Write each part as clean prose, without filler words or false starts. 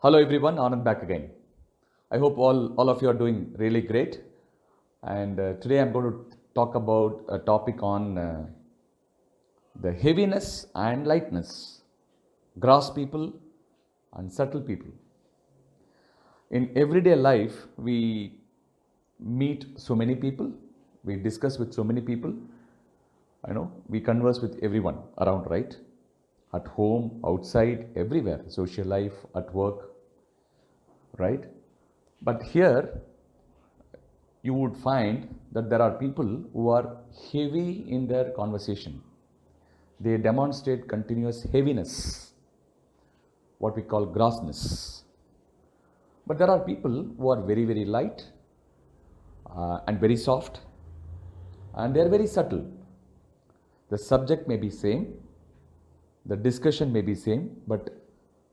Hello everyone, Anand back again. I hope all of you are doing really great. And today I'm going to talk about a topic on the heaviness and lightness, gross people and subtle people. In everyday life, we meet so many people, we discuss with so many people, we converse with everyone around, right? At home, outside, everywhere, social life, at work, right? But here, you would find that there are people who are heavy in their conversation. They demonstrate continuous heaviness, what we call grossness. But there are people who are very, very light and very soft, and they are very subtle. The subject may be same, the discussion may be same, but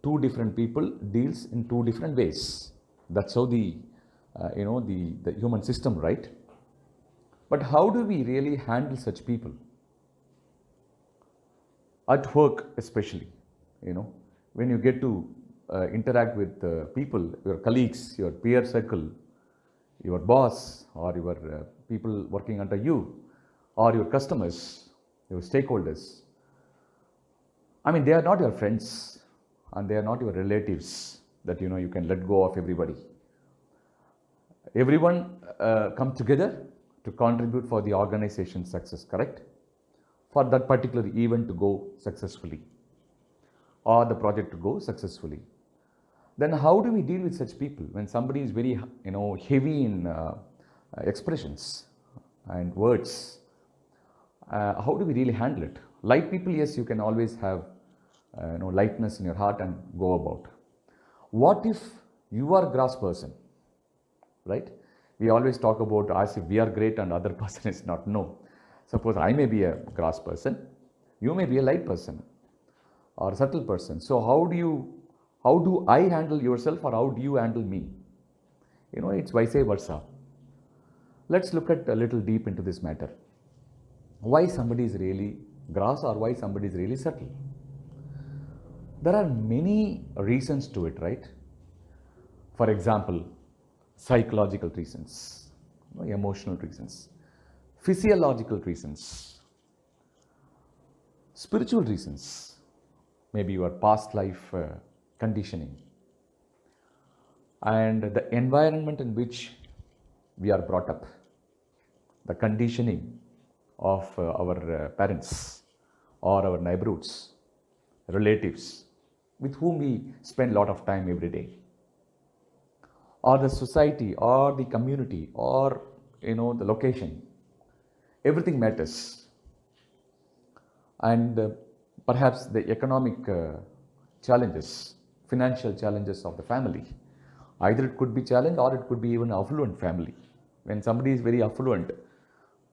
two different people deals in two different ways. That's how the human system, right? But how do we really handle such people? At work especially, you know when you get to interact with people, your colleagues, your peer circle, your boss, or your people working under you, or your customers, your stakeholders. I mean, they are not your friends, and they are not your relatives that you can let go of everybody. Everyone come together to contribute for the organization's success, correct? For that particular event to go successfully, or the project to go successfully. Then how do we deal with such people when somebody is very heavy in expressions and words? How do we really handle it? Light people, yes, you can always have lightness in your heart and go about. What if you are a grass person, right? We always talk about as if we are great and other person is not. No. Suppose I may be a grass person, you may be a light person or subtle person. So how do I handle yourself, or how do you handle me? It's vice versa. Let's look at a little deep into this matter. Why somebody is really grass or why somebody is really subtle? There are many reasons to it, right? For example, psychological reasons, emotional reasons, physiological reasons, spiritual reasons, maybe your past life conditioning, and the environment in which we are brought up, the conditioning of our parents or our neighborhoods, relatives with whom we spend a lot of time every day, or the society or the community or the location. Everything matters. And perhaps the economic challenges, financial challenges of the family. Either it could be challenge or it could be even affluent family. When somebody is very affluent,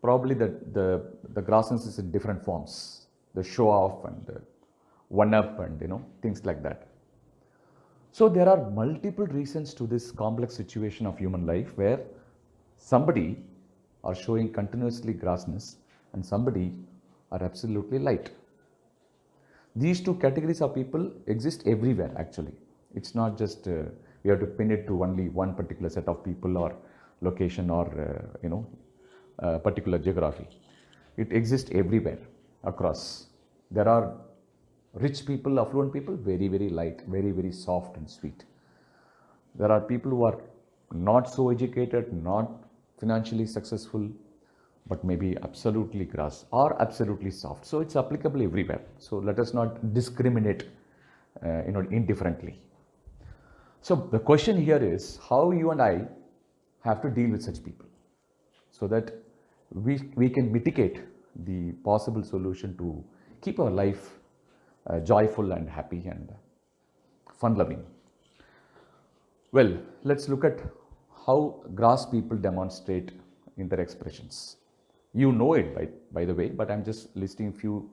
probably the grossness is in different forms, the show off and one up and things like that. So there are multiple reasons to this complex situation of human life where somebody are showing continuously grossness and somebody are absolutely light. These two categories of people exist everywhere actually. It's not just we have to pin it to only one particular set of people or location or particular geography. It exists everywhere across. There are rich people, affluent people, very, very light, very, very soft and sweet. There are people who are not so educated, not financially successful, but maybe absolutely grass or absolutely soft. So it's applicable everywhere. So let us not discriminate, indifferently. So the question here is how you and I have to deal with such people so that we can mitigate the possible solution to keep our life joyful and happy and fun loving. Well, let's look at how grass people demonstrate in their expressions. You know it by the way, but I'm just listing few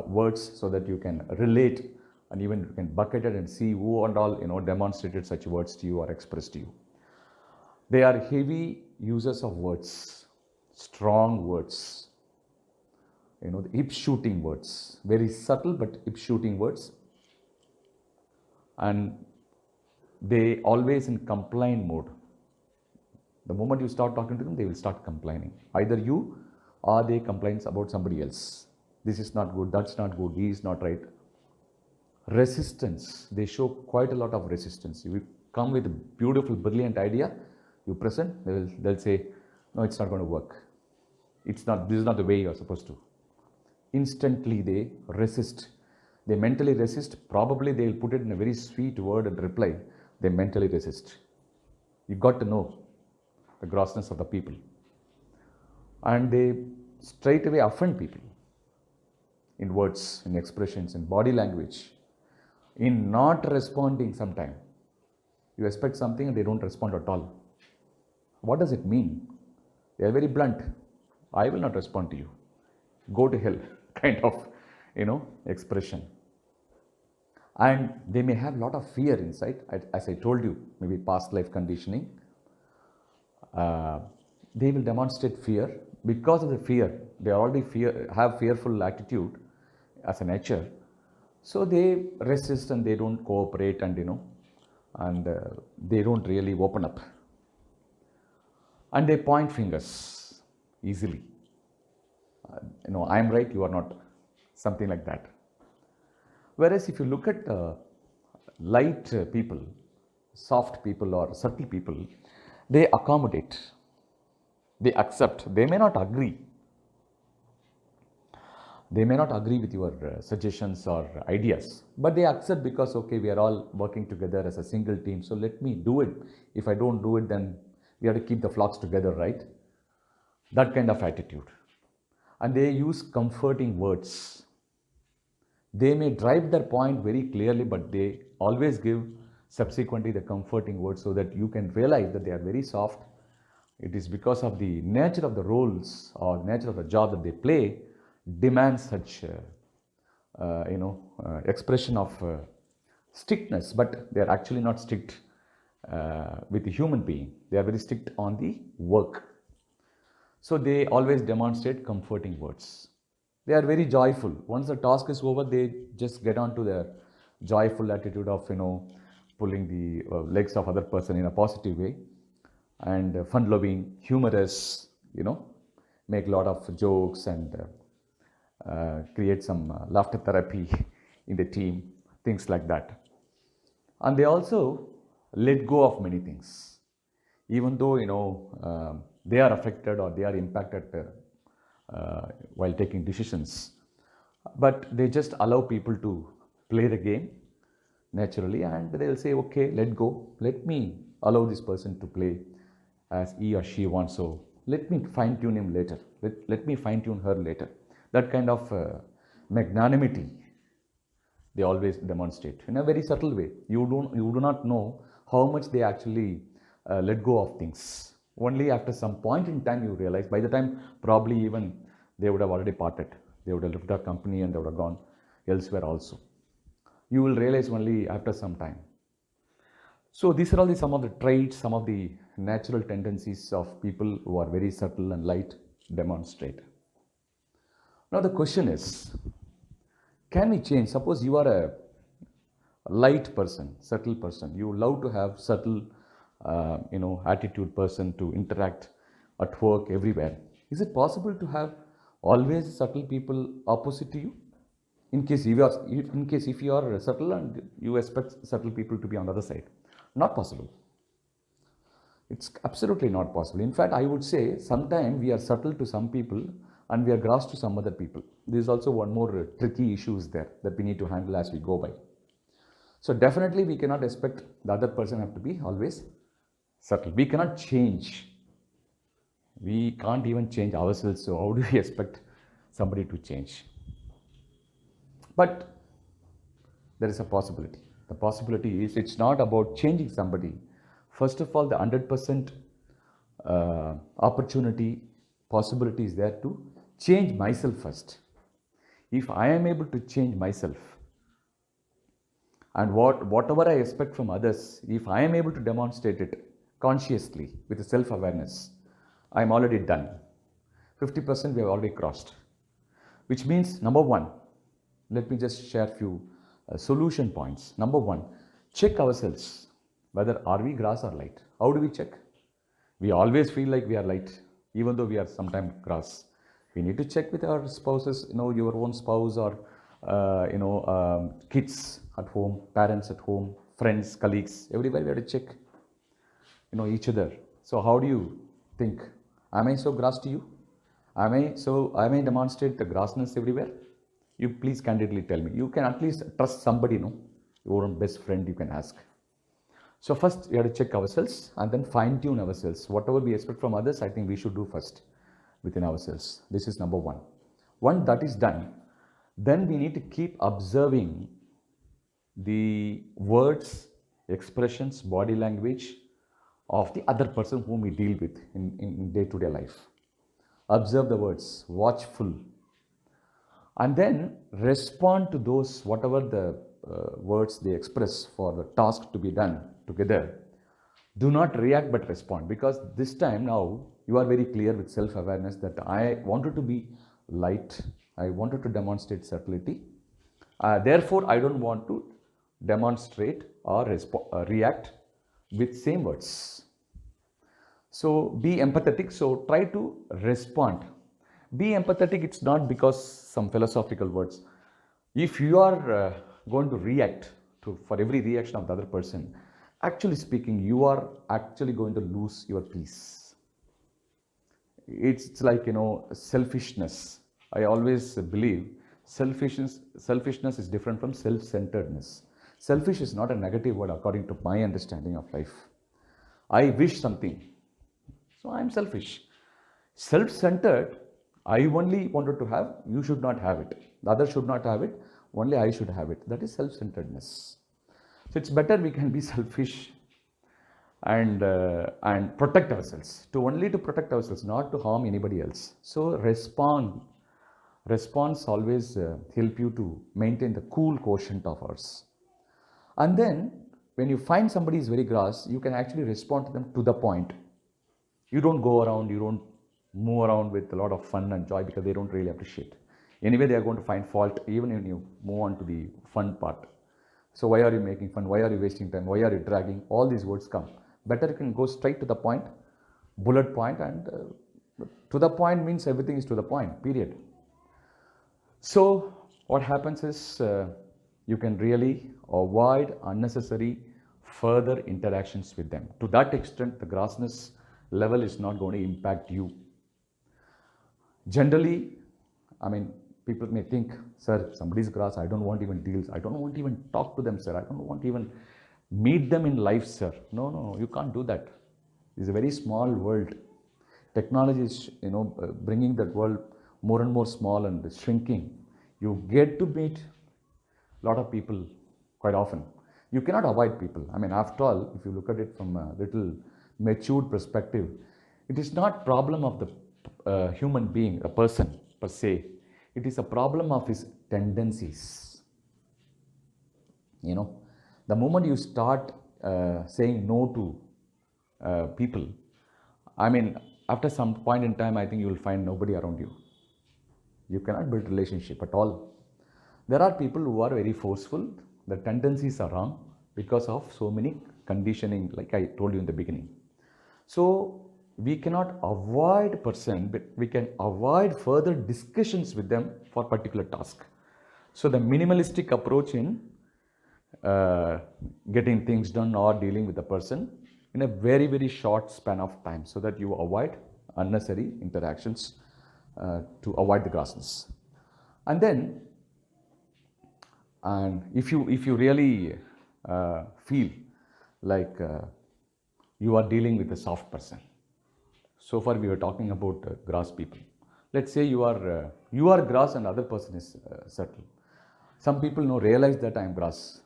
words so that you can relate and even you can bucket it and see who and all demonstrated such words to you or expressed to you. They are heavy users of words, strong words, the hip shooting words, very subtle but hip shooting words, and they always in complaint mode. The moment you start talking to them, they will start complaining. Either you or they complain about somebody else. This is not good, that's not good, he is not right. Resistance. They show quite a lot of resistance. You come with a beautiful, brilliant idea, you present, they'll say, no, it's not going to work. This is not the way you're supposed to. Instantly they resist. They mentally resist. Probably they'll put it in a very sweet word and reply. They mentally resist. You got to know the grossness of the people. And they straight away offend people in words, in expressions, in body language, in not responding sometime. You expect something and they don't respond at all. What does it mean? They are very blunt. I will not respond to you. Go to hell, kind of, expression. And they may have a lot of fear inside. As I told you, maybe past life conditioning. They will demonstrate fear. Because of the fear, they already have fearful attitude as a nature. So they resist and they don't cooperate and they don't really open up. And they point fingers easily. I am right, you are not. Something like that. Whereas if you look at light people, soft people or subtle people, they accommodate, they accept, they may not agree. They may not agree with your suggestions or ideas, but they accept because, okay, we are all working together as a single team, so let me do it. If I don't do it, then we have to keep the flocks together, right? That kind of attitude. And they use comforting words. They may drive their point very clearly, but they always give subsequently the comforting words so that you can realize that they are very soft. It is because of the nature of the roles or nature of the job that they play demands such expression of strictness, but they are actually not strict with the human being. They are very strict on the work. So they always demonstrate comforting words. They are very joyful. Once the task is over, they just get on to their joyful attitude of pulling the legs of other person in a positive way, and fun-loving, humorous, make a lot of jokes and create some laughter therapy in the team, things like that. And they also let go of many things, even though they are affected or they are impacted while taking decisions, but they just allow people to play the game naturally, and they'll say, okay, let go, let me allow this person to play as he or she wants, so let me fine tune him later, let me fine tune her later. That kind of magnanimity they always demonstrate in a very subtle way. You do not know how much they actually let go of things. Only after some point in time you realize. By the time probably even they would have already parted. They would have left the company and they would have gone elsewhere also. You will realize only after some time. So these are all some of the traits, some of the natural tendencies of people who are very subtle and light demonstrate. Now the question is, can we change? Suppose you are a light person, subtle person. You love to have subtle, attitude person to interact at work, everywhere. Is it possible to have always subtle people opposite to you? In case if you are subtle and you expect subtle people to be on the other side, not possible. It's absolutely not possible. In fact, I would say sometimes we are subtle to some people and we are gross to some other people. There is also one more tricky issues there that we need to handle as we go by. So definitely we cannot expect the other person have to be always subtle. We cannot change. We can't even change ourselves. So how do we expect somebody to change? But there is a possibility. The possibility is it's not about changing somebody. First of all, the 100% opportunity, possibility is there to change myself first. If I am able to change myself, and whatever I expect from others, if I am able to demonstrate it consciously with self-awareness, I am already done. 50% we have already crossed. Which means, number one, let me just share a few solution points. Number one, check ourselves. whether are we grass or light. How do we check? We always feel like we are light, even though we are sometimes grass. We need to check with our spouses, your own spouse or kids at home, parents at home, friends, colleagues, everywhere we have to check, each other. So how do you think? Am I so grass to you? Am I demonstrate the grassness everywhere? You please candidly tell me. You can at least trust somebody, your own best friend you can ask. So first we have to check ourselves and then fine tune ourselves. Whatever we expect from others, I think we should do first within ourselves. This is number one. Once that is done, then we need to keep observing the words, expressions, body language of the other person whom we deal with in day-to-day life. Observe the words, watchful, and then respond to those, whatever the words they express for the task to be done together. Do not react but respond, because this time now you are very clear with self-awareness that I wanted to be light, I wanted to demonstrate subtlety, therefore I don't want to demonstrate or react with same words. So be empathetic. So try to respond. Be empathetic. It's not because some philosophical words. If you are going to react for every reaction of the other person, actually speaking, you are actually going to lose your peace. It's like, selfishness. I always believe selfishness is different from self-centeredness. Selfish is not a negative word according to my understanding of life. I wish something, so I am selfish. Self-centered, I only wanted to have, you should not have it. The other should not have it, only I should have it. That is self-centeredness. So it's better we can be selfish and protect ourselves. To protect ourselves, not to harm anybody else. So response always help you to maintain the cool quotient of ours. And then when you find somebody is very grass, you can actually respond to them to the point. You don't go around, you don't move around with a lot of fun and joy, because they don't really appreciate. Anyway, they are going to find fault even when you move on to the fun part. So why are you making fun? Why are you wasting time? Why are you dragging? All these words come. Better you can go straight to the point, bullet point, and to the point means everything is to the point, period. So what happens is you can really avoid unnecessary further interactions with them. To that extent, the grassness level is not going to impact you. Generally, people may think, sir, somebody's grass, I don't want even deals, I don't want even talk to them, sir, I don't want even meet them in life, sir. No, you can't do that. It's a very small world. Technology is, bringing that world more and more small and shrinking. You get to meet a lot of people quite often. You cannot avoid people. After all, if you look at it from a little matured perspective, it is not problem of the human being, a person per se. It is a problem of his tendencies. The moment you start saying no to people, after some point in time, I think you will find nobody around you. You cannot build relationship at all. There are people who are very forceful. The tendencies are wrong because of so many conditioning, like I told you in the beginning. So we cannot avoid person, but we can avoid further discussions with them for particular task. So the minimalistic approach in getting things done or dealing with the person in a very, very short span of time, so that you avoid unnecessary interactions to avoid the grassness. And then, if you really feel like you are dealing with a soft person. So far we were talking about grass people. Let's say you are grass and other person is subtle. Some people realize that I am grass,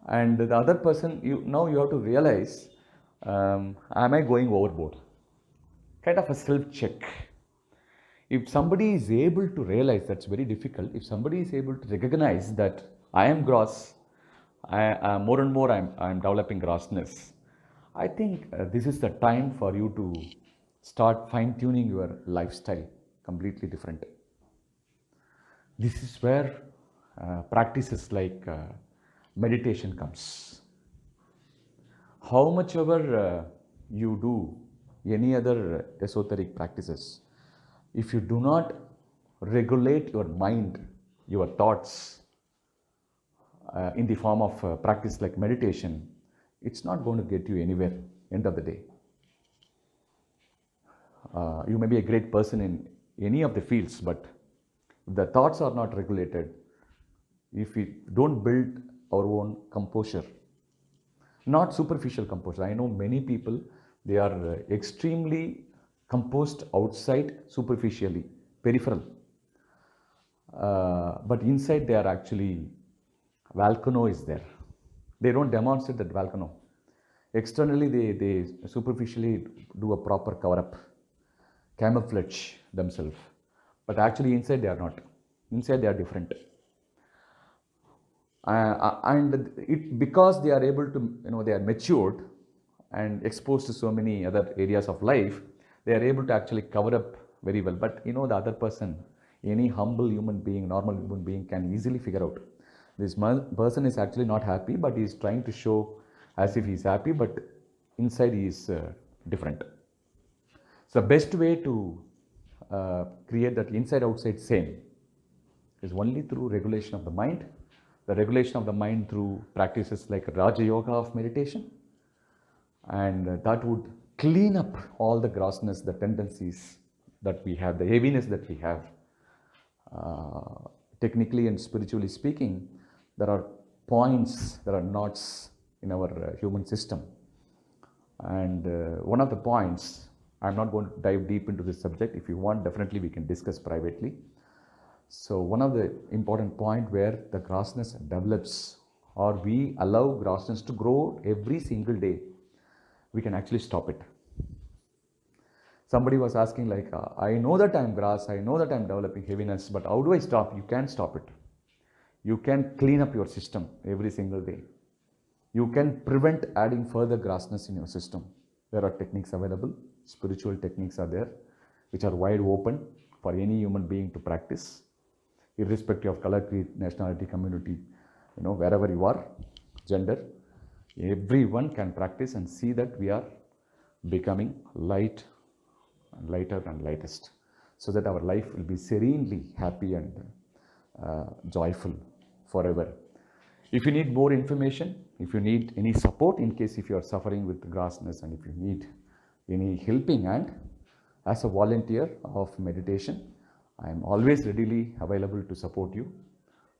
and the other person, you have to realize, am I going overboard? Kind of a self-check. If somebody is able to realize, that's very difficult. If somebody is able to recognize that I am grass, more and more I'm developing grassness, I think this is the time for you to start fine-tuning your lifestyle completely different. This is where practices like meditation comes. how much ever you do any other esoteric practices, if you do not regulate your mind, your thoughts in the form of practice like meditation, it's not going to get you anywhere. End of the day, you may be a great person in any of the fields, but if the thoughts are not regulated, if we don't build our own composure, not superficial composure. I know many people, they are extremely composed outside, superficially, peripheral. But inside they are actually, volcano is there. They don't demonstrate that volcano. Externally, they superficially do a proper cover up, camouflage themselves. But actually inside they are not. Inside they are different. And it, because they are able to, they are matured and exposed to so many other areas of life, they are able to actually cover up very well. But the other person, any humble human being, normal human being, can easily figure out this person is actually not happy, but he is trying to show as if he is happy, but inside he is different. So the best way to create that inside outside same is only through regulation of the mind. The regulation of the mind through practices like Raja Yoga of meditation, and that would clean up all the grossness, the tendencies that we have, the heaviness that we have. Technically and spiritually speaking, there are points, there are knots in our human system. And one of the points, I'm not going to dive deep into this subject. If you want, definitely we can discuss privately. So one of the important point where the grossness develops, or we allow grossness to grow every single day, we can actually stop it. Somebody was asking like, I know that I'm gross, I know that I'm developing heaviness, but how do I stop? You can't stop it. You can clean up your system every single day. You can prevent adding further grossness in your system. There are techniques available, spiritual techniques are there, which are wide open for any human being to practice, irrespective of color, creed, nationality, community, wherever you are, gender. Everyone can practice and see that we are becoming light and lighter and lightest, so that our life will be serenely happy and joyful forever. If you need more information, if you need any support in case if you are suffering with grossness, and if you need any helping hand as a volunteer of meditation, I am always readily available to support you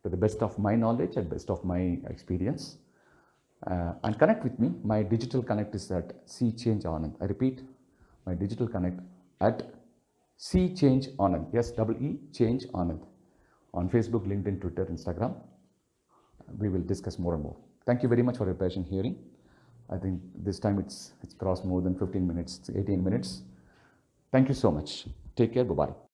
to the best of my knowledge and best of my experience. And connect with me. My digital connect is at See Change Anand. I repeat, my digital connect at See Change Anand. Yes, E Change Anand. On Facebook, LinkedIn, Twitter, Instagram. We will discuss more and more. Thank you very much for your patient hearing. I think this time it's crossed more than 15 minutes, 18 minutes. Thank you so much. Take care. Bye-bye.